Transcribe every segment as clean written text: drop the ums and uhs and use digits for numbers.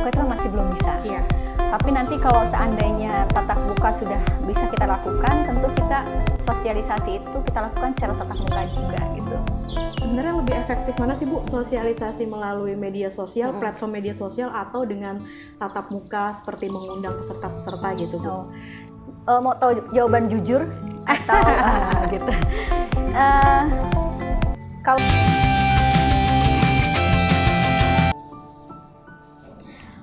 muka itu kan masih belum bisa. Iya. Tapi nanti kalau seandainya tatap muka sudah bisa kita lakukan, tentu kita sosialisasi itu kita lakukan secara tatap muka juga gitu. Sebenarnya lebih efektif mana sih Bu, sosialisasi melalui media sosial, platform media sosial, atau dengan tatap muka seperti mengundang peserta-peserta gitu Bu? Mau tahu jawaban jujur atau gitu? Kalau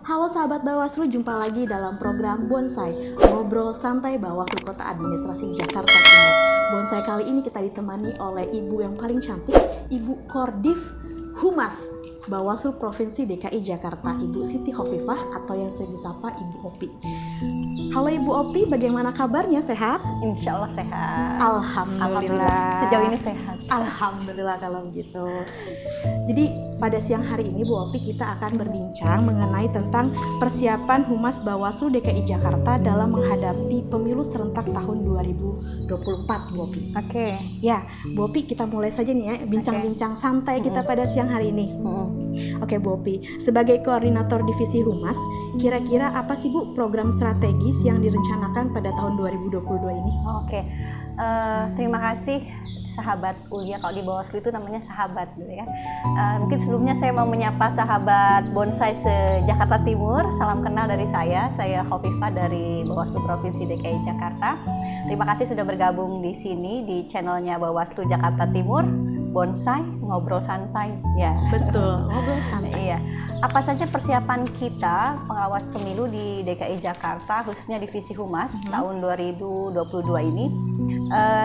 Halo sahabat Bawaslu, jumpa lagi dalam program Bonsai, ngobrol santai Bawaslu Kota Administrasi Jakarta Timur. Bonsai kali ini kita ditemani oleh ibu yang paling cantik, Ibu Kordif Humas Bawaslu Provinsi DKI Jakarta, Ibu Siti Hovifah atau yang sering disapa Ibu Opi. Halo Ibu Opi, bagaimana kabarnya? Sehat? insya Allah sehat. Alhamdulillah. Sejauh ini sehat. Alhamdulillah kalau begitu. Jadi pada siang hari ini Bu Opi kita akan berbincang mengenai tentang persiapan Humas Bawaslu DKI Jakarta dalam menghadapi pemilu serentak tahun 2024 Bu Opi. Oke. Ya, Bu Opi kita mulai saja nih ya bincang-bincang santai kita pada siang hari ini. Oke Bu Opi, sebagai koordinator divisi Humas, kira-kira apa sih Bu program strategis yang direncanakan pada tahun 2022 ini? Oke. Terima kasih sahabat Ulia, kalau di Bawaslu itu namanya sahabat gitu ya. Mungkin sebelumnya saya mau menyapa sahabat Bonsai se-Jakarta Timur. Salam kenal dari saya Hovifah dari Bawaslu Provinsi DKI Jakarta. Terima kasih sudah bergabung di sini di channelnya Bawaslu Jakarta Timur, Bonsai Ngobrol Santai. Ya. Betul, ngobrol santai. Iya. Apa saja persiapan kita pengawas pemilu di DKI Jakarta, khususnya divisi Humas tahun 2022 ini?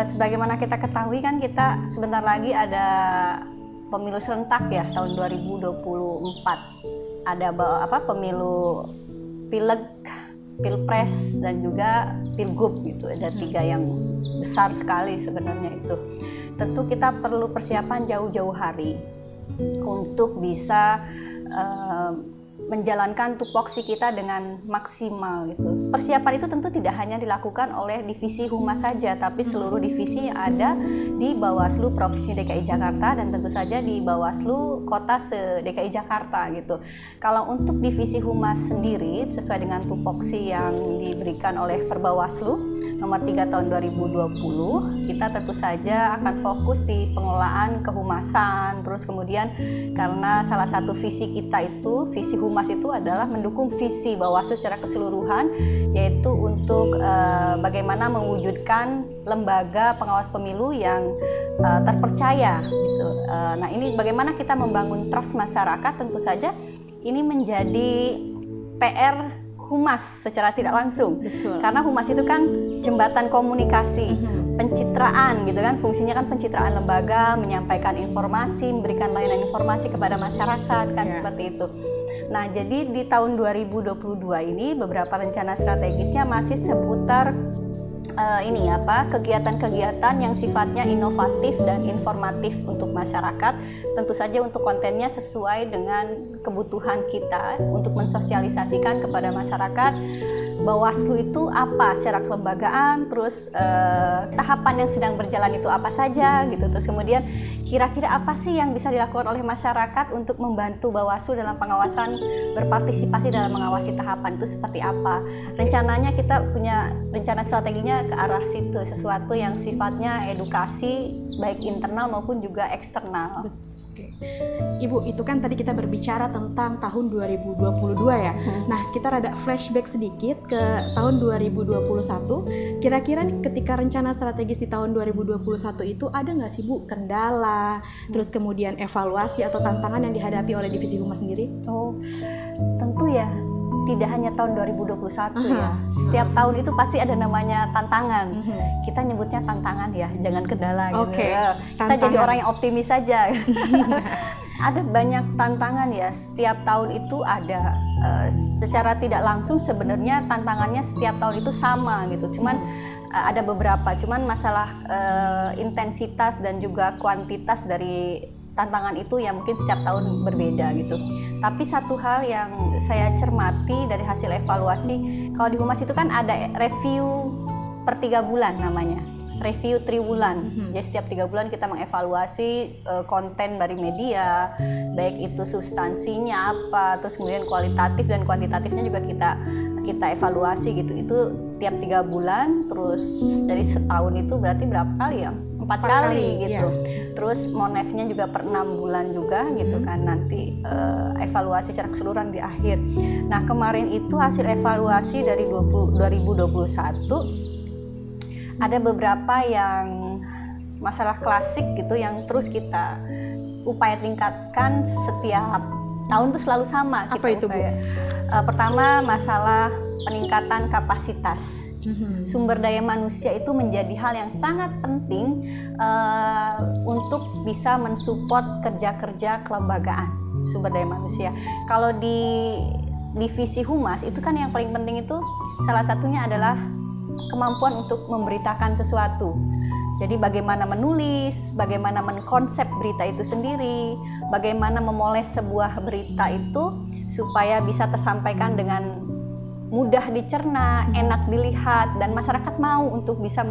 Sebagaimana kita ketahui kan kita sebentar lagi ada pemilu serentak ya tahun 2024. Ada pemilu pileg, pilpres dan juga pilgub gitu. Ada 3 yang besar sekali sebenarnya itu. Tentu kita perlu persiapan jauh-jauh hari untuk bisa menjalankan tupoksi kita dengan maksimal gitu. Persiapan itu tentu tidak hanya dilakukan oleh divisi Humas saja, tapi seluruh divisi yang ada di Bawaslu Provinsi DKI Jakarta dan tentu saja di Bawaslu Kota se-DKI Jakarta gitu. Kalau untuk divisi Humas sendiri sesuai dengan tupoksi yang diberikan oleh Perbawaslu nomor 3 tahun 2020, kita tentu saja akan fokus di pengelolaan kehumasan. Terus kemudian karena salah satu visi kita itu, visi Humas itu adalah mendukung visi Bawaslu secara keseluruhan, yaitu untuk bagaimana mewujudkan lembaga pengawas pemilu yang terpercaya gitu. Nah, ini bagaimana kita membangun trust masyarakat, tentu saja ini menjadi PR Humas secara tidak langsung. Betul. Karena Humas itu kan jembatan komunikasi, pencitraan gitu kan, fungsinya kan pencitraan lembaga, menyampaikan informasi, memberikan layanan informasi kepada masyarakat kan seperti itu. Nah, jadi di tahun 2022 ini beberapa rencana strategisnya masih seputar kegiatan-kegiatan yang sifatnya inovatif dan informatif untuk masyarakat. Tentu saja untuk kontennya sesuai dengan kebutuhan kita untuk mensosialisasikan kepada masyarakat Bawaslu itu apa secara kelembagaan, terus tahapan yang sedang berjalan itu apa saja gitu. Terus kemudian kira-kira apa sih yang bisa dilakukan oleh masyarakat untuk membantu Bawaslu dalam pengawasan, berpartisipasi dalam mengawasi tahapan itu seperti apa. Rencananya kita punya rencana strateginya ke arah situ, sesuatu yang sifatnya edukasi baik internal maupun juga eksternal. Ibu, itu kan tadi kita berbicara tentang tahun 2022 ya. Nah, kita rada flashback sedikit ke tahun 2021. Kira-kira ketika rencana strategis di tahun 2021 itu ada nggak sih Bu kendala, terus kemudian evaluasi atau tantangan yang dihadapi oleh divisi Humas sendiri? Oh, tentu ya. Tidak hanya tahun 2021 ya. Setiap tahun itu pasti ada namanya tantangan. Kita nyebutnya tantangan ya, jangan kendala gitu. Kita jadi orang yang optimis saja. Ada banyak tantangan ya. Setiap tahun itu ada. Secara tidak langsung sebenarnya tantangannya setiap tahun itu sama gitu. Cuman ada beberapa. Cuman masalah intensitas dan juga kuantitas dari tantangan itu yang mungkin setiap tahun berbeda gitu. Tapi satu hal yang saya cermati dari hasil evaluasi, kalau di Humas itu kan ada review per 3 bulan namanya. review triwulan. Jadi setiap 3 bulan kita mengevaluasi konten dari media, baik itu substansinya apa, terus kemudian kualitatif dan kuantitatifnya juga kita evaluasi gitu. Itu tiap 3 bulan, terus dari setahun itu berarti berapa kali ya? 4 kali gitu. Terus monefnya juga per 6 bulan juga gitu kan, nanti evaluasi secara keseluruhan di akhir. Nah kemarin itu hasil evaluasi dari 2021 ada beberapa yang masalah klasik gitu yang terus kita upaya tingkatkan setiap tahun tuh selalu sama. Apa itu, Bu? Pertama masalah peningkatan kapasitas. Sumber daya manusia itu menjadi hal yang sangat penting untuk bisa mensupport kerja-kerja kelembagaan sumber daya manusia. Kalau di divisi humas itu kan yang paling penting itu salah satunya adalah kemampuan untuk memberitakan sesuatu. Jadi bagaimana menulis, bagaimana mengkonsep berita itu sendiri, bagaimana memoles sebuah berita itu supaya bisa tersampaikan dengan mudah dicerna, enak dilihat, dan masyarakat mau untuk bisa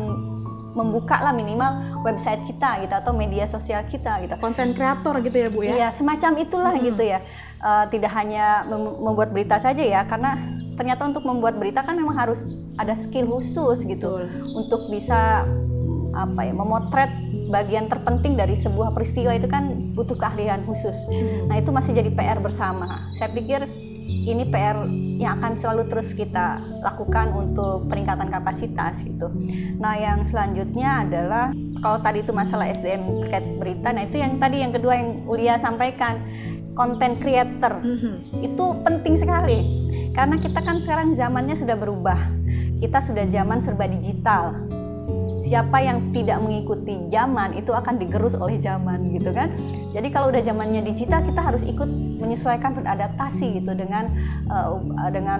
membuka lah minimal website kita gitu atau media sosial kita gitu. Konten kreator gitu ya Bu ya? Iya, semacam itulah gitu ya. Tidak hanya membuat berita saja ya, karena ternyata untuk membuat berita kan memang harus ada skill khusus gitu. Untuk bisa memotret bagian terpenting dari sebuah peristiwa itu kan butuh keahlian khusus. Nah itu masih jadi PR bersama. Saya pikir ini PR yang akan selalu terus kita lakukan untuk peningkatan kapasitas gitu. Nah yang selanjutnya adalah kalau tadi itu masalah SDM terkait berita, nah itu yang tadi yang kedua yang Ulia sampaikan, content creator. Itu penting sekali karena kita kan sekarang zamannya sudah berubah. Kita sudah zaman serba digital. Siapa yang tidak mengikuti zaman itu akan digerus oleh zaman gitu kan. Jadi kalau udah zamannya digital kita harus ikut menyesuaikan, beradaptasi gitu dengan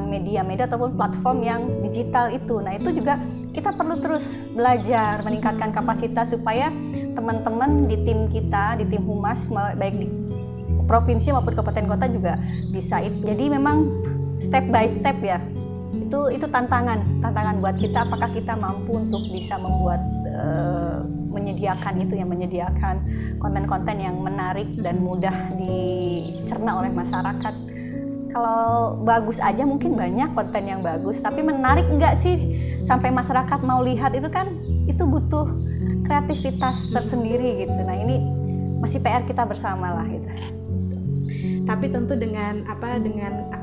media-media ataupun platform yang digital itu. Nah itu juga kita perlu terus belajar meningkatkan kapasitas supaya teman-teman di tim kita, di tim humas baik di provinsi maupun kabupaten kota juga bisa itu. Jadi memang step by step ya. Itu tantangan buat kita, apakah kita mampu untuk bisa membuat menyediakan konten-konten yang menarik dan mudah dicerna oleh masyarakat. Kalau bagus aja mungkin banyak konten yang bagus, tapi menarik enggak sih sampai masyarakat mau lihat, itu kan itu butuh kreativitas tersendiri gitu. Nah ini masih PR kita bersama lah gitu. Tapi tentu dengan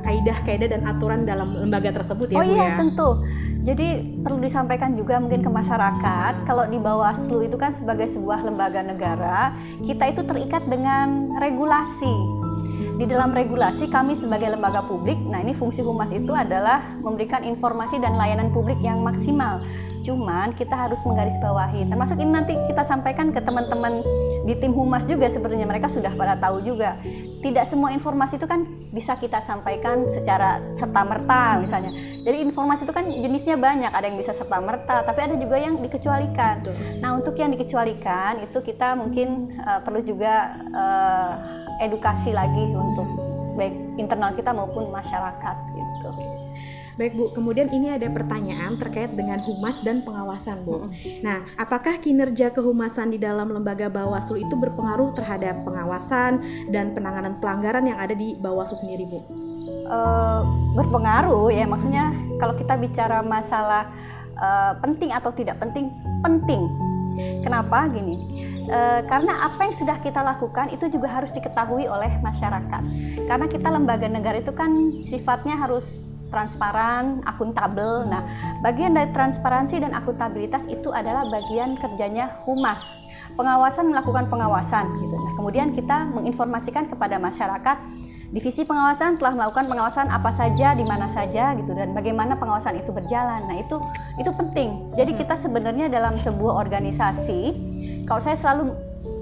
kaidah-kaidah dan aturan dalam lembaga tersebut ya Bu ya. Oh iya tentu. Jadi perlu disampaikan juga mungkin ke masyarakat, kalau di Bawaslu itu kan sebagai sebuah lembaga negara, kita itu terikat dengan regulasi. Di dalam regulasi kami sebagai lembaga publik, nah ini fungsi humas itu adalah memberikan informasi dan layanan publik yang maksimal. Cuman kita harus menggarisbawahi, termasuk ini nanti kita sampaikan ke teman-teman di tim humas juga, sebenarnya mereka sudah pada tahu juga. Tidak semua informasi itu kan bisa kita sampaikan secara serta-merta misalnya. Jadi informasi itu kan jenisnya banyak, ada yang bisa serta-merta, tapi ada juga yang dikecualikan. Nah untuk yang dikecualikan itu kita mungkin perlu juga edukasi lagi untuk baik internal kita maupun masyarakat gitu. Baik Bu, kemudian ini ada pertanyaan terkait dengan humas dan pengawasan Bu. Nah, apakah kinerja kehumasan di dalam lembaga Bawaslu itu berpengaruh terhadap pengawasan dan penanganan pelanggaran yang ada di Bawaslu sendiri Bu? Berpengaruh ya, maksudnya kalau kita bicara masalah penting atau tidak penting, penting. Kenapa gini? Karena apa yang sudah kita lakukan itu juga harus diketahui oleh masyarakat. Karena kita lembaga negara itu kan sifatnya harus transparan, akuntabel. Nah, bagian dari transparansi dan akuntabilitas itu adalah bagian kerjanya humas. Pengawasan melakukan pengawasan gitu. Nah, kemudian kita menginformasikan kepada masyarakat, divisi pengawasan telah melakukan pengawasan apa saja, di mana saja gitu, dan bagaimana pengawasan itu berjalan. Nah, itu penting. Jadi kita sebenarnya dalam sebuah organisasi, kalau saya selalu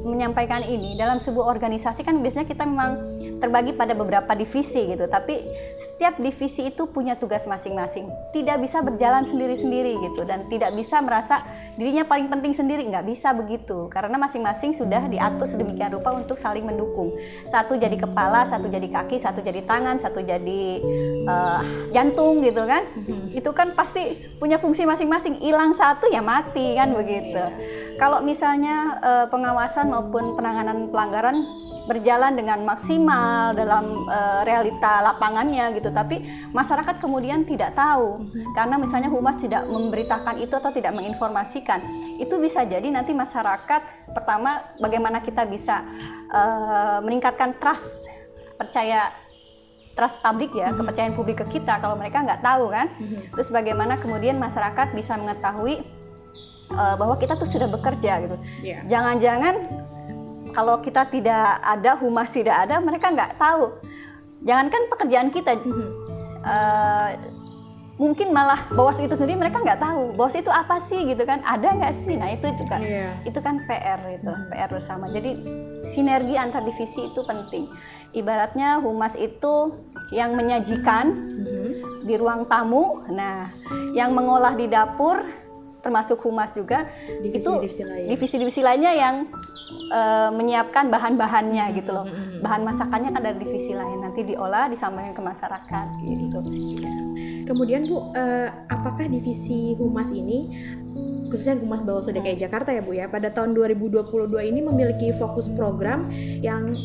menyampaikan ini, dalam sebuah organisasi kan biasanya kita memang terbagi pada beberapa divisi gitu, tapi setiap divisi itu punya tugas masing-masing, tidak bisa berjalan sendiri-sendiri gitu, dan tidak bisa merasa dirinya paling penting sendiri, nggak bisa begitu, karena masing-masing sudah diatur sedemikian rupa untuk saling mendukung. Satu jadi kepala, satu jadi kaki, satu jadi tangan, satu jadi jantung gitu kan. Itu kan pasti punya fungsi masing-masing, hilang satu ya mati kan begitu. Kalau misalnya pengawasan maupun penanganan pelanggaran berjalan dengan maksimal dalam realita lapangannya gitu, tapi masyarakat kemudian tidak tahu karena misalnya humas tidak memberitakan itu atau tidak menginformasikan, itu bisa jadi nanti masyarakat, pertama bagaimana kita bisa meningkatkan trust publik ya, kepercayaan publik ke kita kalau mereka nggak tahu kan. Terus bagaimana kemudian masyarakat bisa mengetahui bahwa kita tuh sudah bekerja gitu. Jangan-jangan kalau kita tidak ada, humas tidak ada, mereka nggak tahu. Jangankan pekerjaan kita, mungkin malah Bawaslu itu sendiri mereka nggak tahu. Bawaslu itu apa sih gitu kan? Ada nggak sih? Nah itu juga, itu kan PR itu, PR bersama. Jadi sinergi antar divisi itu penting. Ibaratnya humas itu yang menyajikan di ruang tamu, nah yang mengolah di dapur, termasuk humas juga, divisi-divisi lainnya yang menyiapkan bahan-bahannya gitu loh. Bahan masakannya kan dari divisi lain, nanti diolah disampaikan ke masyarakat gitu. Kemudian Bu, apakah divisi humas ini, khususnya Humas Bawaslu DKI Jakarta ya Bu ya, pada tahun 2022 ini memiliki fokus program yang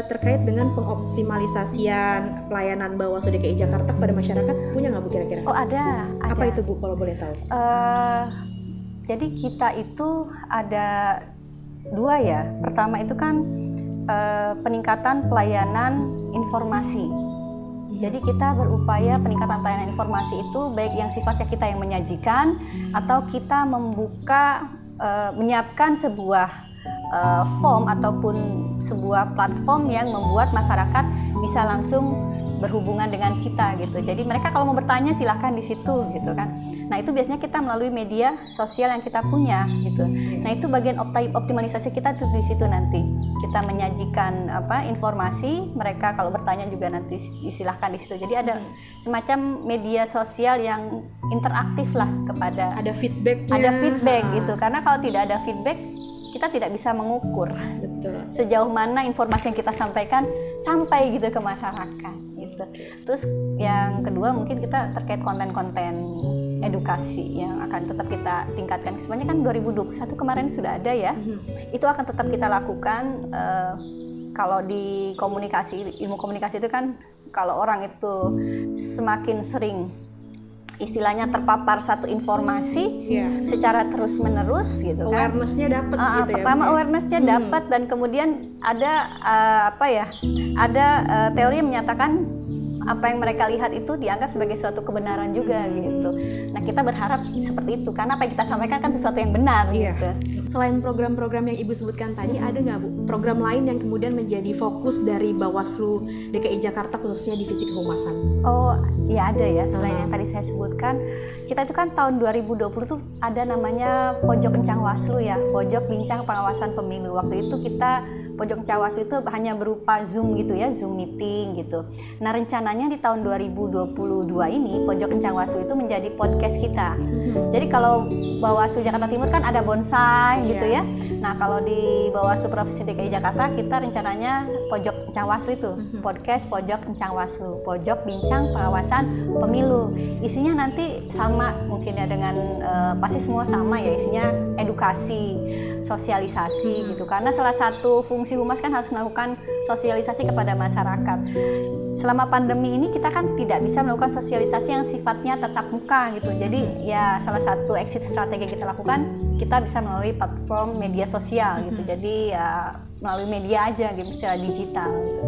terkait dengan pengoptimalisasian pelayanan Bawaslu DKI Jakarta kepada masyarakat, punya nggak Bu kira-kira? Oh ada. Apa itu Bu kalau boleh tahu? Jadi kita itu ada dua ya. Pertama itu kan peningkatan pelayanan informasi. Jadi kita berupaya peningkatan pelayanan informasi itu baik yang sifatnya kita yang menyajikan atau kita membuka, menyiapkan sebuah form ataupun sebuah platform yang membuat masyarakat bisa langsung berhubungan dengan kita gitu. Jadi mereka kalau mau bertanya silahkan di situ gitu kan. Nah itu biasanya kita melalui media sosial yang kita punya gitu. Nah itu bagian optimalisasi kita tuh di situ nanti. Kita menyajikan informasi, mereka kalau bertanya juga nanti silahkan di situ. Jadi ada semacam media sosial yang interaktif lah kepada. Ada feedbacknya. Ada feedback gitu. Karena kalau tidak ada feedback kita tidak bisa mengukur. Betul. Sejauh mana informasi yang kita sampaikan sampai gitu ke masyarakat gitu. Terus yang kedua mungkin kita terkait konten-konten edukasi yang akan tetap kita tingkatkan. Sebenarnya kan 2021 kemarin sudah ada ya. Itu akan tetap kita lakukan. Kalau di komunikasi, ilmu komunikasi itu kan kalau orang itu semakin sering istilahnya terpapar satu informasi secara terus menerus gitu kan, awareness-nya dapat gitu ya. Pertama awareness-nya dapat, dan kemudian ada ada teori yang menyatakan apa yang mereka lihat itu dianggap sebagai suatu kebenaran juga gitu. Nah kita berharap seperti itu karena apa yang kita sampaikan kan sesuatu yang benar gitu. Selain program-program yang Ibu sebutkan tadi, ada nggak Bu program lain yang kemudian menjadi fokus dari Bawaslu DKI Jakarta khususnya divisi kehumasan? Oh ya ada ya, selain yang tadi saya sebutkan, kita itu kan tahun 2020 tuh ada namanya Pojok Kencang Waslu ya, Pojok Bincang Pengawasan Pemilu. Waktu itu kita Pojok Kencang Waslu itu hanya berupa Zoom gitu ya, Zoom meeting gitu. Nah rencananya di tahun 2022 ini Pojok Kencang Waslu itu menjadi podcast kita. Jadi kalau Bawaslu Jakarta Timur kan ada bonsai gitu ya. Nah kalau di Bawaslu Provinsi DKI Jakarta kita rencananya Pojok Kencang Waslu itu podcast Pojok Kencang Waslu, Pojok Bincang Pengawasan Pemilu. Isinya nanti sama mungkin ya dengan pasti semua sama ya, isinya edukasi, sosialisasi gitu. Karena salah satu fungsi humas kan harus melakukan sosialisasi kepada masyarakat. Selama pandemi ini kita kan tidak bisa melakukan sosialisasi yang sifatnya tatap muka gitu. Jadi ya salah satu exit strategi yang kita lakukan, kita bisa melalui platform media sosial gitu. Jadi ya melalui media aja gitu, secara digital gitu.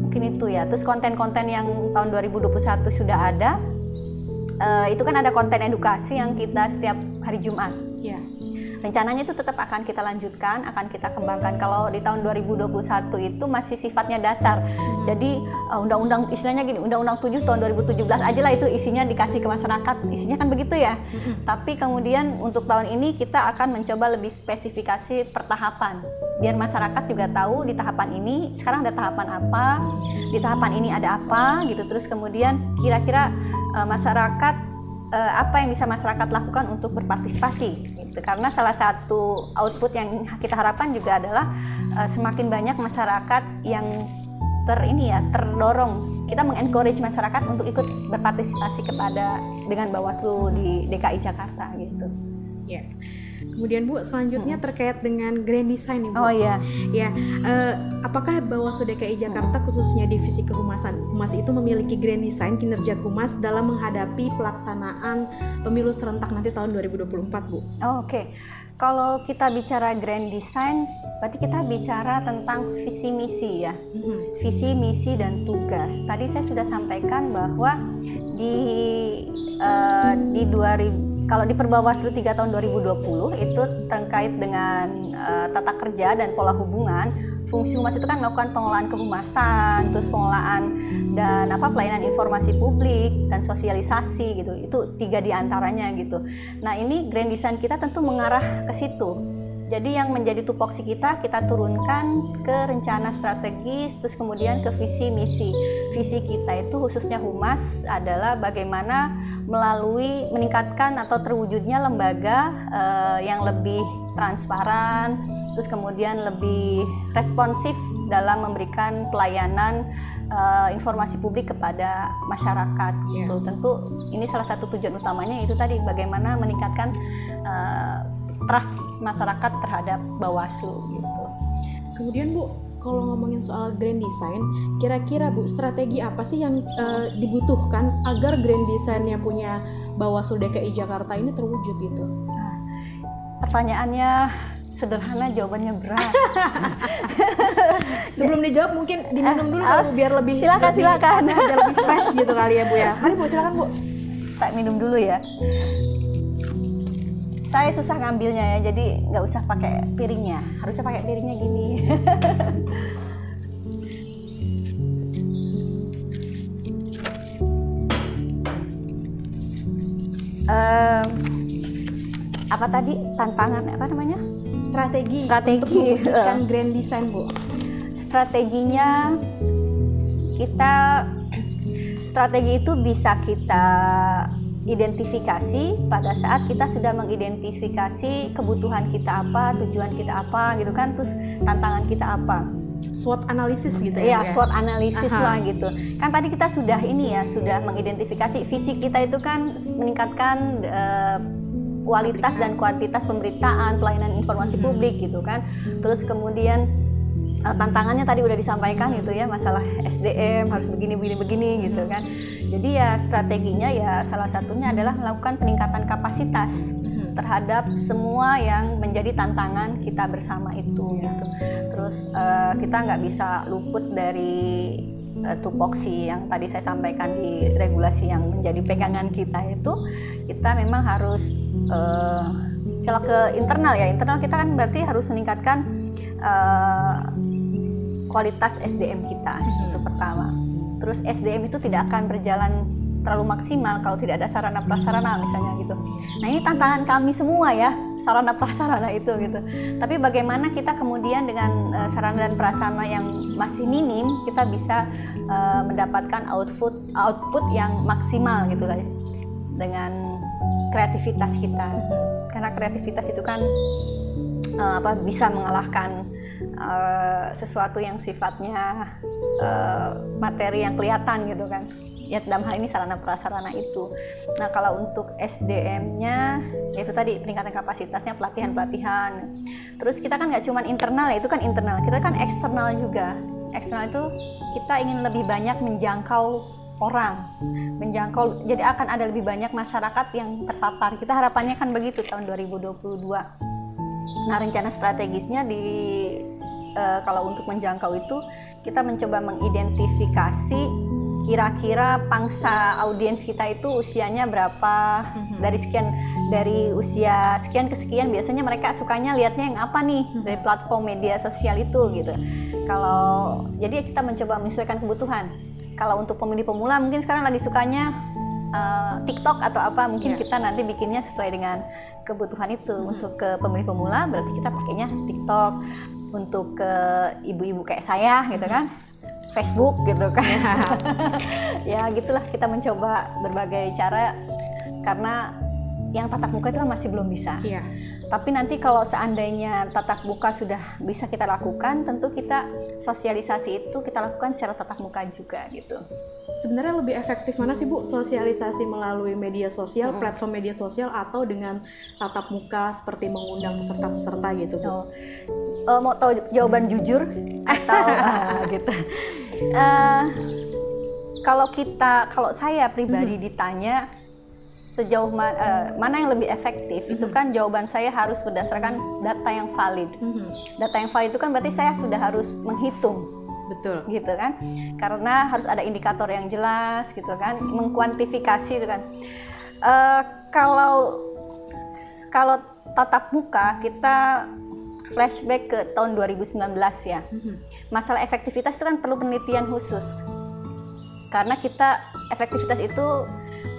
Mungkin itu ya. Terus konten-konten yang tahun 2021 sudah ada, itu kan ada konten edukasi yang kita setiap hari Jumat. Rencananya itu tetap akan kita lanjutkan, akan kita kembangkan. Kalau di tahun 2021 itu masih sifatnya dasar. Jadi undang-undang istilahnya gini, Undang-Undang 7 tahun 2017 aja lah itu isinya dikasih ke masyarakat. Isinya kan begitu ya. Tapi kemudian untuk tahun ini kita akan mencoba lebih spesifikasi pertahapan. biar masyarakat juga tahu di tahapan ini sekarang ada tahapan apa, di tahapan ini ada apa gitu. Terus kemudian kira-kira masyarakat apa yang bisa masyarakat lakukan untuk berpartisipasi gitu. Karena salah satu output yang kita harapkan juga adalah semakin banyak masyarakat yang terdorong. Kita mengencourage masyarakat untuk ikut berpartisipasi dengan Bawaslu di DKI Jakarta gitu. Ya. Kemudian Bu, selanjutnya terkait dengan grand design nih Bu. Oh iya. Ya, apakah Bawaslu DKI Jakarta khususnya divisi kehumasan Humas itu memiliki grand design kinerja Humas dalam menghadapi pelaksanaan pemilu serentak nanti tahun 2024 Bu? Oh, oke. Kalau kita bicara grand design, berarti kita bicara tentang visi misi ya. Visi misi dan tugas. Tadi saya sudah sampaikan bahwa kalau di Perbawaslu 3 tahun 2020 itu terkait dengan tata kerja dan pola hubungan. Fungsi humas itu kan melakukan pengelolaan kehumasan, terus pengelolaan dan pelayanan informasi publik dan sosialisasi gitu. Itu 3 diantaranya gitu. Nah ini grand design kita tentu mengarah ke situ. Jadi yang menjadi tupoksi kita turunkan ke rencana strategis, terus kemudian ke visi misi. Visi kita itu khususnya humas adalah bagaimana melalui meningkatkan atau terwujudnya lembaga yang lebih transparan, terus kemudian lebih responsif dalam memberikan pelayanan informasi publik kepada masyarakat gitu. Tentu ini salah satu tujuan utamanya itu tadi bagaimana meningkatkan trust masyarakat terhadap Bawaslu gitu. Kemudian Bu, kalau ngomongin soal grand design, kira-kira Bu strategi apa sih yang dibutuhkan agar grand design-nya punya Bawaslu DKI Jakarta ini terwujud itu? Nah, pertanyaannya sederhana, jawabannya berat. Sebelum dijawab mungkin diminum dulu Bu, biar lebih silakan. Biar lebih fresh gitu kali ya Bu ya. Mari Bu, silakan Bu. Tak minum dulu ya. Saya susah ngambilnya ya, jadi nggak usah pakai piringnya. Harusnya pakai piringnya gini. Apa tadi tantangan apa namanya? Strategi. Untuk Strategi. mewujudkan grand design Bu. Strateginya strategi itu bisa kita identifikasi pada saat kita sudah mengidentifikasi kebutuhan kita apa, tujuan kita apa gitu kan, terus tantangan kita apa. SWOT analisis gitu ya. Iya, SWOT analisis lah gitu. Kan tadi kita sudah sudah mengidentifikasi visi kita itu kan meningkatkan kualitas dan kuantitas pemberitaan, pelayanan informasi publik gitu kan. Terus kemudian tantangannya tadi udah disampaikan gitu ya, masalah SDM harus begini gitu kan. Jadi ya strateginya ya salah satunya adalah melakukan peningkatan kapasitas terhadap semua yang menjadi tantangan kita bersama itu gitu. Terus kita nggak bisa luput dari tupoksi yang tadi saya sampaikan di regulasi yang menjadi pegangan kita itu. Kita memang harus kalau ke internal kita kan berarti harus meningkatkan kualitas SDM kita, itu pertama. Terus SDM itu tidak akan berjalan terlalu maksimal kalau tidak ada sarana prasarana misalnya gitu. Nah ini tantangan kami semua ya, sarana prasarana itu gitu. Tapi bagaimana kita kemudian dengan sarana dan prasarana yang masih minim, kita bisa mendapatkan output yang maksimal gitu lah ya, dengan kreativitas kita. Karena kreativitas itu kan bisa mengalahkan sesuatu yang sifatnya materi yang kelihatan gitu kan. Ya dalam hal ini sarana prasarana itu. Nah kalau untuk SDM-nya yaitu tadi peningkatan kapasitasnya, pelatihan. Terus kita kan nggak cuma internal ya, itu kan internal. Kita kan eksternal juga. Eksternal itu kita ingin lebih banyak menjangkau orang, jadi akan ada lebih banyak masyarakat yang terpapar. Kita harapannya kan begitu tahun 2022. Nah rencana strategisnya kalau untuk menjangkau itu kita mencoba mengidentifikasi kira-kira pangsa audiens kita itu usianya berapa, dari usia sekian ke sekian biasanya mereka sukanya lihatnya yang apa nih dari platform media sosial itu gitu. Jadi kita mencoba menyesuaikan kebutuhan. Kalau untuk pemilih pemula mungkin sekarang lagi sukanya TikTok atau apa, mungkin kita nanti bikinnya sesuai dengan kebutuhan itu. Untuk ke pemilih pemula berarti kita pakainya TikTok. untuk ke ibu-ibu kayak saya gitu kan, Facebook gitu kan. Ya gitulah, kita mencoba berbagai cara karena yang tatap muka itu kan masih belum bisa. Iya. Tapi nanti kalau seandainya tatap muka sudah bisa kita lakukan, tentu kita sosialisasi itu kita lakukan secara tatap muka juga gitu. Sebenarnya lebih efektif mana sih Bu, sosialisasi melalui media sosial, platform media sosial, atau dengan tatap muka seperti mengundang peserta-peserta gitu Bu? Mau tahu jawaban jujur atau gitu? Kalau saya pribadi ditanya sejauh mana yang lebih efektif, itu kan jawaban saya harus berdasarkan data yang valid. Data yang valid itu kan berarti saya sudah harus menghitung. Betul. Gitu kan, karena harus ada indikator yang jelas gitu kan, mengkuantifikasi itu kan. Kalau tatap muka kita flashback ke tahun 2019 ya, masalah efektivitas itu kan perlu penelitian khusus, karena kita efektivitas itu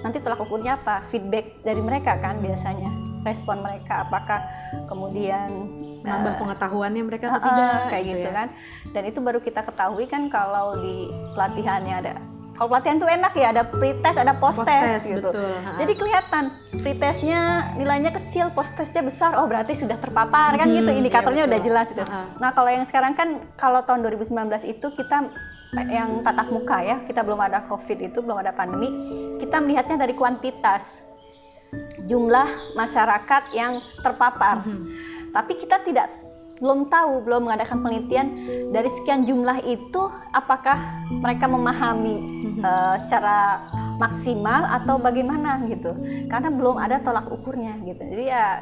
nanti tolak ukurnya apa, feedback dari mereka kan, biasanya respon mereka apakah kemudian menambah pengetahuannya mereka atau tidak kayak gitu kan. Dan itu baru kita ketahui kan kalau di pelatihannya ada, kalau pelatihan tuh enak ya, ada pretest, ada post-test gitu. Betul. Jadi kelihatan pretestnya nilainya kecil, post-testnya besar, oh berarti sudah terpapar kan gitu, indikatornya udah jelas gitu. Nah kalau yang sekarang kan, kalau tahun 2019 itu kita yang tatap muka ya, kita belum ada COVID itu, belum ada pandemi, kita melihatnya dari kuantitas jumlah masyarakat yang terpapar. Tapi kita belum mengadakan penelitian dari sekian jumlah itu apakah mereka memahami secara maksimal atau bagaimana gitu. Karena belum ada tolak ukurnya gitu. Jadi ya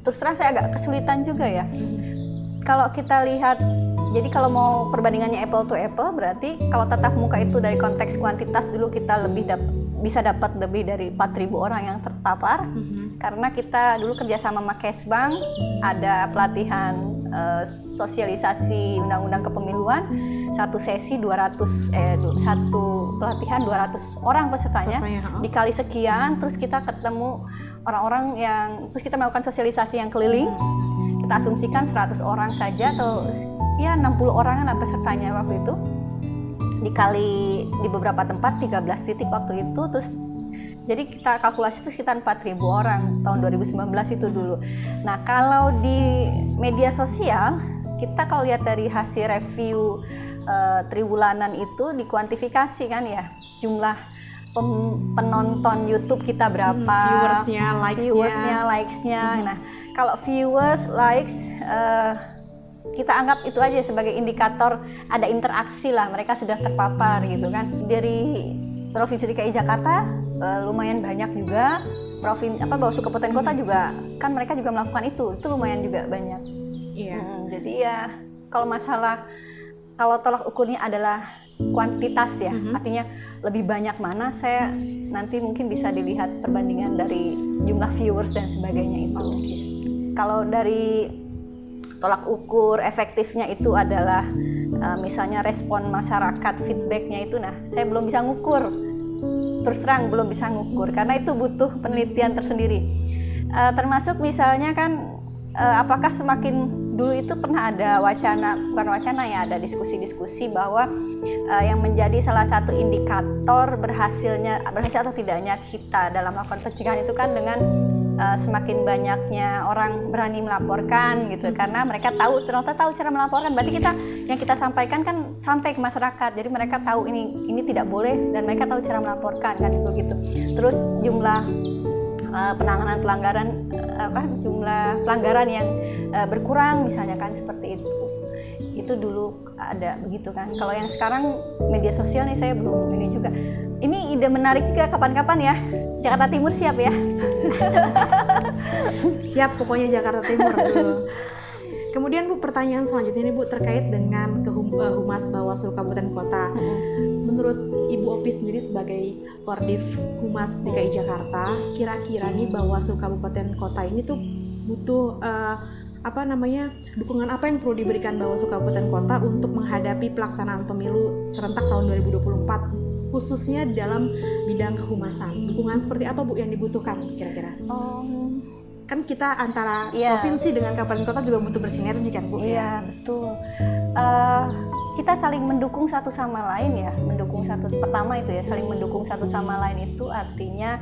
terus terang saya agak kesulitan juga ya. Kalau kita lihat, jadi kalau mau perbandingannya apple to apple, berarti kalau tatap muka itu dari konteks kuantitas dulu kita bisa dapat lebih dari 4.000 orang yang terpapar. Karena kita dulu kerjasama sama Kesbang, ada pelatihan sosialisasi undang-undang kepemiluan, satu pelatihan 200 orang pesertanya, dikali sekian, terus kita ketemu orang-orang terus kita melakukan sosialisasi yang keliling. Kita asumsikan 100 orang saja atau ya 60 orang lah pesertanya waktu itu, dikali di beberapa tempat 13 titik waktu itu, terus jadi kita kalkulasi itu sekitar 4.000 orang tahun 2019 itu dulu. Nah kalau di media sosial, kita kalau lihat dari hasil review triwulanan itu dikuantifikasi kan ya, jumlah penonton YouTube kita berapa, viewersnya, likes-nya. Nah kalau viewers, likes, kita anggap itu aja sebagai indikator ada interaksi lah, mereka sudah terpapar gitu kan. Dari Provinsi DKI Jakarta lumayan banyak juga, Bawaslu Kabupaten Kota juga kan mereka juga melakukan itu lumayan juga banyak. Iya. Jadi ya kalau tolak ukurnya adalah kuantitas ya, artinya lebih banyak mana, saya nanti mungkin bisa dilihat perbandingan dari jumlah viewers dan sebagainya itu. Kalau dari tolak ukur efektifnya itu adalah misalnya respon masyarakat, feedbacknya itu, nah saya belum bisa ngukur, terus terang belum bisa ngukur karena itu butuh penelitian tersendiri. Termasuk misalnya kan apakah semakin dulu itu pernah ada ada diskusi-diskusi bahwa yang menjadi salah satu indikator berhasil atau tidaknya kita dalam melakukan pencegahan itu kan dengan semakin banyaknya orang berani melaporkan gitu, karena mereka ternyata tahu cara melaporkan. Berarti yang kita sampaikan kan sampai ke masyarakat, jadi mereka tahu ini tidak boleh dan mereka tahu cara melaporkan kan gitu. Terus jumlah penanganan jumlah pelanggaran yang berkurang misalnya kan, seperti itu dulu ada begitu kan. Kalau yang sekarang media sosial nih saya belum ini juga. Ini ide menarik juga, kapan-kapan ya Jakarta Timur siap ya. Siap pokoknya Jakarta Timur dulu. Kemudian Bu, pertanyaan selanjutnya nih Bu, terkait dengan Humas Bawaslu Kabupaten Kota. Menurut Ibu Opi sendiri sebagai Kordif Humas DKI Jakarta, kira-kira nih Bawaslu Kabupaten Kota ini tuh butuh dukungan apa yang perlu diberikan Bawaslu Kabupaten Kota untuk menghadapi pelaksanaan pemilu serentak tahun 2024, khususnya dalam bidang kehumasan? Dukungan seperti apa Bu yang dibutuhkan kira-kira? kan kita antara Iya. provinsi dengan kabupaten kota juga butuh bersinergi kan Bu? Iya, betul. Kita saling mendukung satu sama lain ya. Pertama itu ya, saling mendukung satu sama lain itu artinya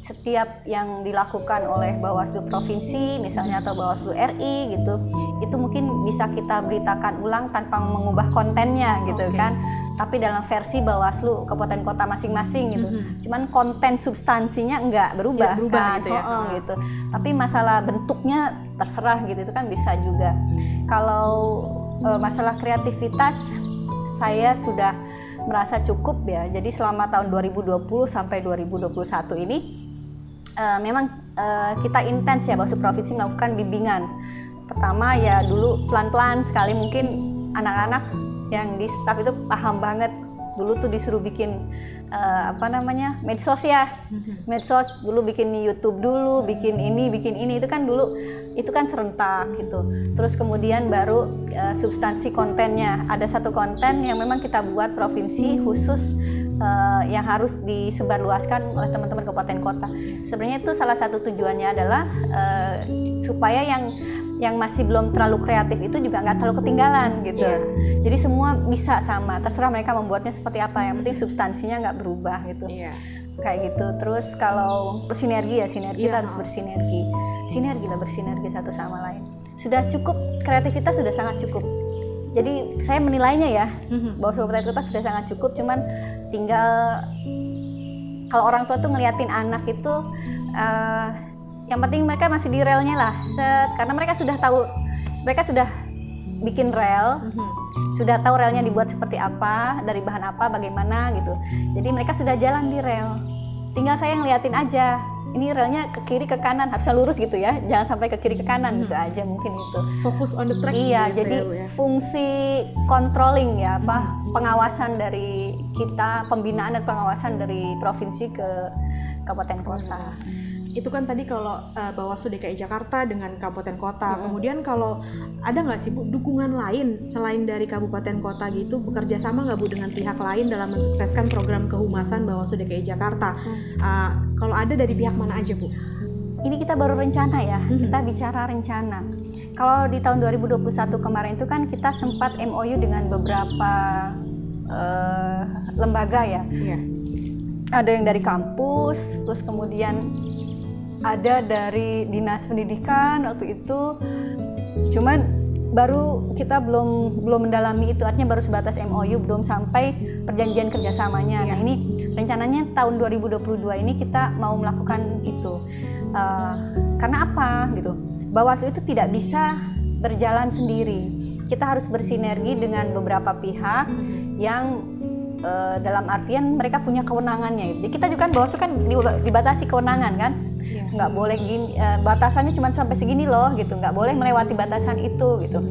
setiap yang dilakukan oleh Bawaslu Provinsi misalnya atau Bawaslu RI gitu, itu mungkin bisa kita beritakan ulang tanpa mengubah kontennya gitu kan, tapi dalam versi Bawaslu kabupaten kota masing-masing gitu. Cuman konten substansinya enggak berubah, kan? gitu ya. Gitu. Tapi masalah bentuknya terserah gitu, itu kan bisa juga. Kalau masalah kreativitas saya sudah merasa cukup ya. Jadi selama tahun 2020 sampai 2021 ini memang kita intens ya Bawaslu Provinsi melakukan bimbingan. Pertama ya dulu pelan-pelan sekali, mungkin anak-anak yang di staf itu paham banget. Dulu tuh disuruh bikin medsos ya, medsos dulu, bikin YouTube dulu, bikin ini itu kan dulu itu kan serentak gitu. Terus kemudian baru substansi kontennya, ada satu konten yang memang kita buat provinsi khusus yang harus disebarluaskan oleh teman-teman kabupaten kota. Sebenarnya itu salah satu tujuannya adalah supaya yang masih belum terlalu kreatif itu juga nggak terlalu ketinggalan gitu. Jadi semua bisa sama, terserah mereka membuatnya seperti apa, yang penting substansinya nggak berubah gitu. Kayak gitu. Terus kalau bersinergi ya kita harus bersinergi satu sama lain. Sudah cukup, kreativitas sudah sangat cukup. Jadi saya menilainya ya, Bawaslu Kabupaten Kota sudah sangat cukup, cuman tinggal kalau orang tua tuh ngeliatin anak itu yang penting mereka masih di relnya lah, karena mereka sudah tahu, mereka sudah bikin rel, sudah tahu relnya dibuat seperti apa, dari bahan apa, bagaimana gitu. Jadi mereka sudah jalan di rel, tinggal saya ngeliatin aja, ini relnya ke kiri ke kanan, harusnya lurus gitu ya, jangan sampai ke kiri ke kanan gitu aja, mungkin itu. Fokus on the track. Iya, gitu jadi ya. Fungsi controlling ya, pengawasan dari kita, pembinaan dan pengawasan dari provinsi ke kabupaten kota. Itu kan tadi kalau Bawaslu DKI Jakarta dengan kabupaten kota. Kemudian kalau ada nggak sih Bu dukungan lain selain dari kabupaten kota gitu, bekerja sama nggak Bu dengan pihak lain dalam mensukseskan program kehumasan Bawaslu DKI Jakarta? Kalau ada dari pihak mana aja Bu? Ini kita baru rencana ya, kita bicara rencana. Kalau di tahun 2021 kemarin itu kan kita sempat MOU dengan beberapa lembaga ya. Ada yang dari kampus, terus kemudian ada dari dinas pendidikan waktu itu, cuman baru kita belum mendalami itu, artinya baru sebatas MOU, belum sampai perjanjian kerjasamanya. Nah ini rencananya tahun 2022 ini kita mau melakukan itu. Karena apa gitu? Bawaslu itu tidak bisa berjalan sendiri. Kita harus bersinergi dengan beberapa pihak yang dalam artian mereka punya kewenangannya. Jadi kita juga kan Bawaslu kan dibatasi kewenangan kan. Nggak boleh gini, batasannya cuma sampai segini loh gitu, nggak boleh melewati batasan itu gitu.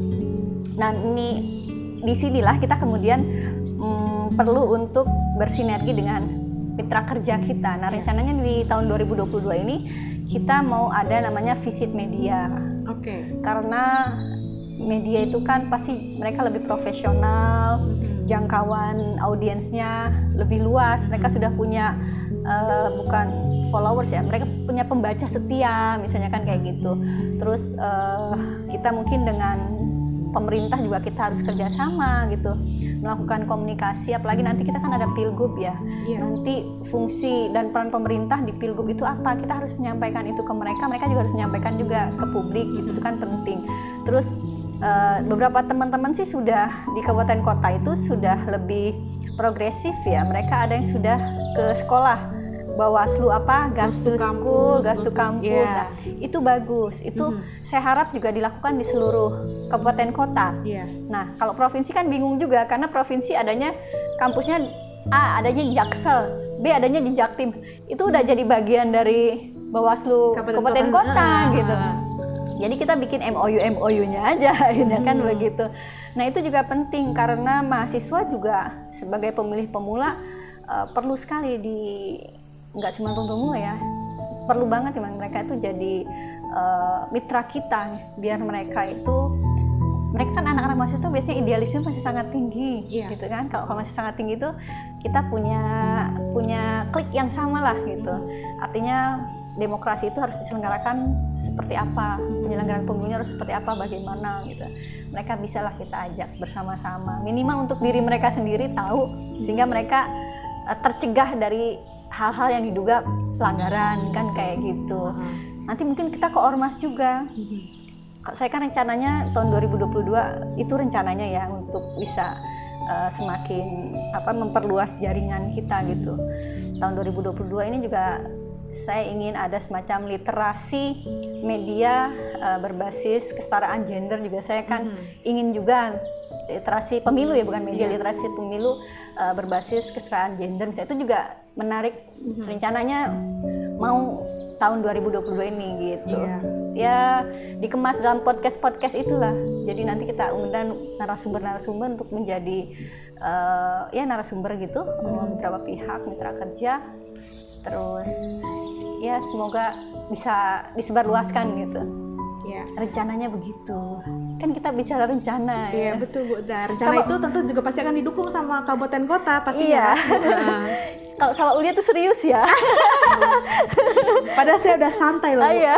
Nah ini disinilah kita kemudian perlu untuk bersinergi dengan mitra kerja kita. Nah rencananya di tahun 2022 ini kita mau ada namanya visit media. Karena media itu kan pasti mereka lebih profesional, jangkauan audiensnya lebih luas, mereka sudah punya bukan followers ya, mereka punya pembaca setia misalnya kan kayak gitu. Terus kita mungkin dengan pemerintah juga kita harus kerjasama gitu, melakukan komunikasi, apalagi nanti kita kan ada pilgub ya. Nanti fungsi dan peran pemerintah di pilgub itu apa, kita harus menyampaikan itu ke mereka, mereka juga harus menyampaikan juga ke publik gitu, itu kan penting. Terus beberapa teman-teman sih sudah di kabupaten kota itu sudah lebih progresif ya, mereka ada yang sudah ke sekolah Bawaslu Gastu School, Gastu Kampus. Nah, itu bagus. Itu saya harap juga dilakukan di seluruh kabupaten kota. Nah, kalau provinsi kan bingung juga karena provinsi adanya kampusnya A adanya di Jaksel, B adanya di Jaktim. Itu udah jadi bagian dari Bawaslu kabupaten kota gitu. Jadi kita bikin MOU-nya aja, ya kan begitu. Nah, itu juga penting karena mahasiswa juga sebagai pemilih pemula perlu sekali nggak cuma pemula ya, perlu banget memang mereka itu jadi mitra kita, biar mereka itu mereka kan anak-anak mahasiswa biasanya idealisme masih sangat tinggi, Iya. gitu kan. Kalau masih sangat tinggi itu kita punya klik yang sama lah gitu. Artinya demokrasi itu harus diselenggarakan seperti apa, penyelenggaraan pemilunya harus seperti apa, bagaimana gitu. Mereka bisalah kita ajak bersama-sama, minimal untuk diri mereka sendiri tahu, sehingga mereka tercegah dari hal-hal yang diduga pelanggaran kan kayak gitu. Nanti mungkin kita ke ormas juga. Saya kan rencananya tahun 2022 itu rencananya ya untuk bisa semakin memperluas jaringan kita gitu. Tahun 2022 ini juga saya ingin ada semacam literasi media berbasis kesetaraan gender juga. Saya kan ingin juga literasi pemilu ya, bukan media, literasi pemilu berbasis kesetaraan gender. Misalnya itu juga menarik. Rencananya mau tahun 2022 ini gitu. Ya dikemas dalam podcast itulah. Jadi nanti kita undang narasumber untuk menjadi narasumber gitu, beberapa pihak mitra kerja. Terus ya semoga bisa disebarluaskan gitu. Ya. Rencananya begitu. Kan kita bicara rencana Iya ya. betul Bu. Nah, rencana itu tentu juga pasti akan didukung sama kabupaten kota pastinya. Iya. Kan? Kalau sama Ulia tuh serius ya. Padahal saya udah santai loh. Bu. Iya.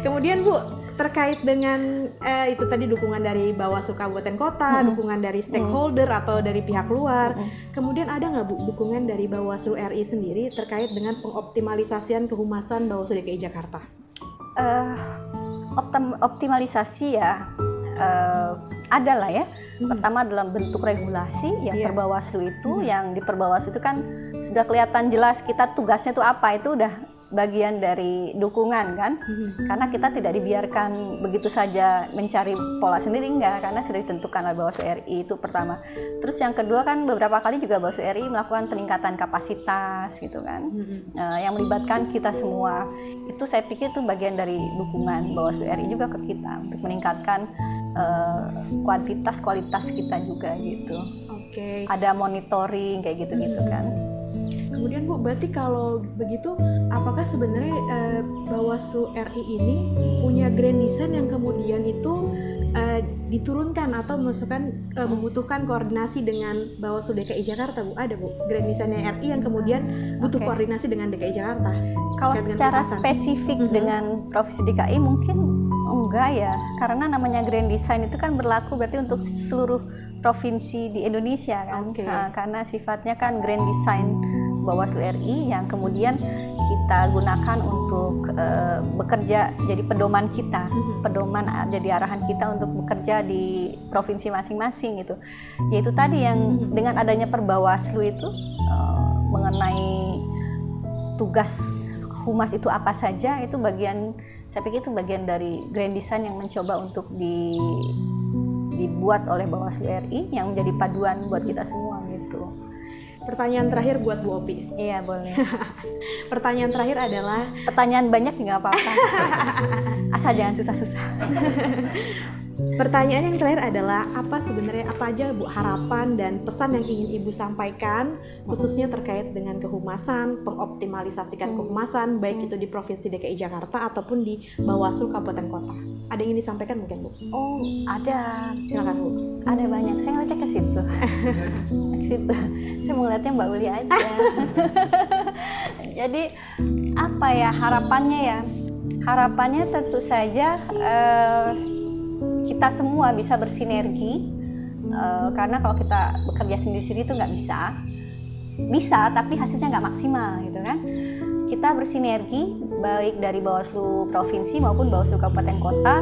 Kemudian Bu, terkait dengan itu tadi dukungan dari Bawaslu Kabupaten Kota, dukungan dari stakeholder atau dari pihak luar. Kemudian ada nggak Bu dukungan dari Bawaslu RI sendiri terkait dengan pengoptimalisasian kehumasan Bawaslu DKI Jakarta? Optimalisasi ya ada lah ya. Pertama dalam bentuk regulasi yang per Bawaslu itu, yang di per Bawaslu itu kan sudah kelihatan jelas kita tugasnya itu apa, itu udah bagian dari dukungan kan, karena kita tidak dibiarkan begitu saja mencari pola sendiri, enggak, karena sudah ditentukan oleh Bawaslu RI, itu pertama. Terus yang kedua kan beberapa kali juga Bawaslu RI melakukan peningkatan kapasitas gitu kan, yang melibatkan kita semua. Itu saya pikir itu bagian dari dukungan Bawaslu RI juga ke kita untuk meningkatkan kualitas kita juga gitu. Oke. Ada monitoring kayak gitu-gitu kan. Kemudian Bu, berarti kalau begitu, apakah sebenarnya Bawaslu RI ini punya grand design yang kemudian itu diturunkan atau membutuhkan koordinasi dengan Bawaslu DKI Jakarta, Bu? Ada Bu, grand design-nya RI yang kemudian butuh koordinasi dengan DKI Jakarta? Kalau secara spesifik dengan Provinsi DKI mungkin enggak ya, karena namanya grand design itu kan berlaku berarti untuk seluruh provinsi di Indonesia kan. Karena sifatnya kan grand design Bawaslu RI yang kemudian kita gunakan untuk bekerja jadi pedoman kita, pedoman jadi arahan kita untuk bekerja di provinsi masing-masing gitu. Yaitu tadi yang dengan adanya per Bawaslu itu mengenai tugas humas itu apa saja, itu bagian, saya pikir itu bagian dari grand design yang mencoba untuk dibuat oleh Bawaslu RI yang menjadi paduan buat kita semua gitu. Pertanyaan terakhir buat Bu Opi. Iya boleh. Pertanyaan terakhir adalah, pertanyaan banyak nggak apa-apa, asal jangan susah-susah. Pertanyaan yang terakhir adalah apa aja Bu harapan dan pesan yang ingin Ibu sampaikan khususnya terkait dengan kehumasan, pengoptimalisasikan kehumasan baik itu di Provinsi DKI Jakarta ataupun di Bawaslu Kabupaten Kota. Ada yang ingin disampaikan mungkin Bu? Oh ada, Silakan Bu. ada banyak. Saya ngeliatnya ke situ. Ke situ. Saya mau ngeliatnya Mbak Uli aja. Jadi apa ya harapannya ya? Harapannya tentu saja kita semua bisa bersinergi, karena kalau kita bekerja sendiri-sendiri itu nggak bisa tapi hasilnya nggak maksimal gitu kan. Kita bersinergi baik dari Bawaslu Provinsi maupun Bawaslu Kabupaten Kota,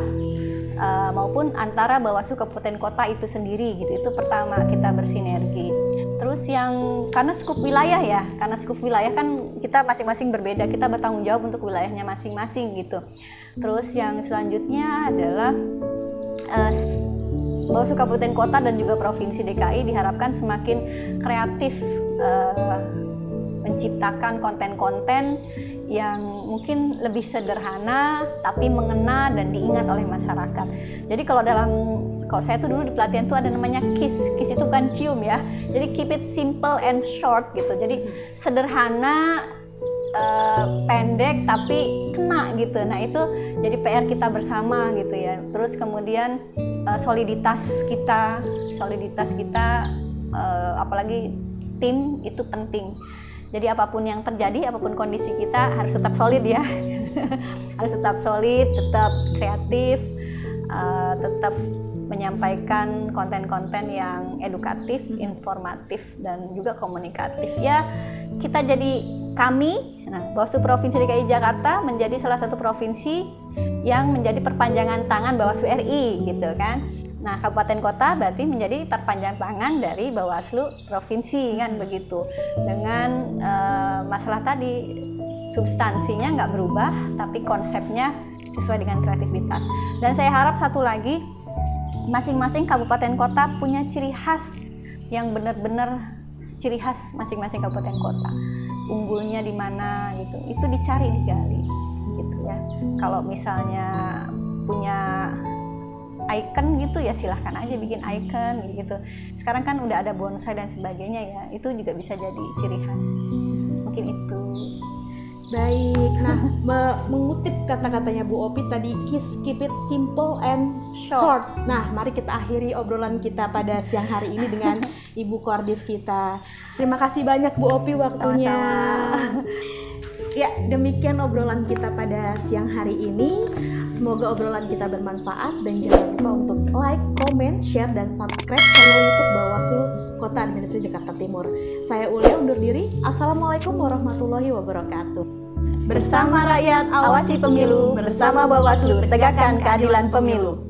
maupun antara Bawaslu Kabupaten Kota itu sendiri gitu. Itu pertama, kita bersinergi. Terus yang karena skup wilayah kan kita masing-masing berbeda, kita bertanggung jawab untuk wilayahnya masing-masing gitu. Terus yang selanjutnya adalah Bawaslu Kabupaten Kota dan juga Provinsi DKI diharapkan semakin kreatif menciptakan konten-konten yang mungkin lebih sederhana tapi mengena dan diingat oleh masyarakat. Jadi kalau saya tuh dulu di pelatihan tuh ada namanya KISS itu kan cium ya. Jadi keep it simple and short gitu. Jadi sederhana, pendek tapi kena gitu. Nah itu Jadi PR kita bersama gitu ya. Terus kemudian soliditas kita apalagi tim itu penting. Jadi apapun yang terjadi, apapun kondisi kita harus tetap solid ya. Harus tetap solid, tetap kreatif, tetap menyampaikan konten-konten yang edukatif, informatif, dan juga komunikatif. Ya, Bawaslu Provinsi DKI Jakarta menjadi salah satu provinsi yang menjadi perpanjangan tangan Bawaslu RI gitu kan. Nah, kabupaten kota berarti menjadi perpanjangan tangan dari Bawaslu Provinsi kan begitu. Dengan masalah tadi substansinya nggak berubah, tapi konsepnya sesuai dengan kreativitas. Dan saya harap satu lagi, masing-masing kabupaten kota punya ciri khas yang benar-benar ciri khas masing-masing kabupaten kota. Unggulnya di mana gitu, itu digali gitu ya. Kalau misalnya punya icon gitu ya silahkan aja bikin icon gitu. Sekarang kan udah ada bonsai dan sebagainya ya, itu juga bisa jadi ciri khas. Mungkin itu. Baik, nah mengutip kata-katanya Bu Opi tadi, keep it simple and short. Nah, mari kita akhiri obrolan kita pada siang hari ini dengan Ibu Koordif kita. Terima kasih banyak Bu Opi waktunya. Sama-sama. Ya, demikian obrolan kita pada siang hari ini. Semoga obrolan kita bermanfaat dan jangan lupa untuk like, comment, share, dan subscribe channel YouTube Bawaslu Kota Administrasi Jakarta Timur. Saya Ulia undur diri. Assalamualaikum warahmatullahi wabarakatuh. Bersama rakyat, awasi pemilu. Bersama Bawaslu, tegakkan keadilan pemilu.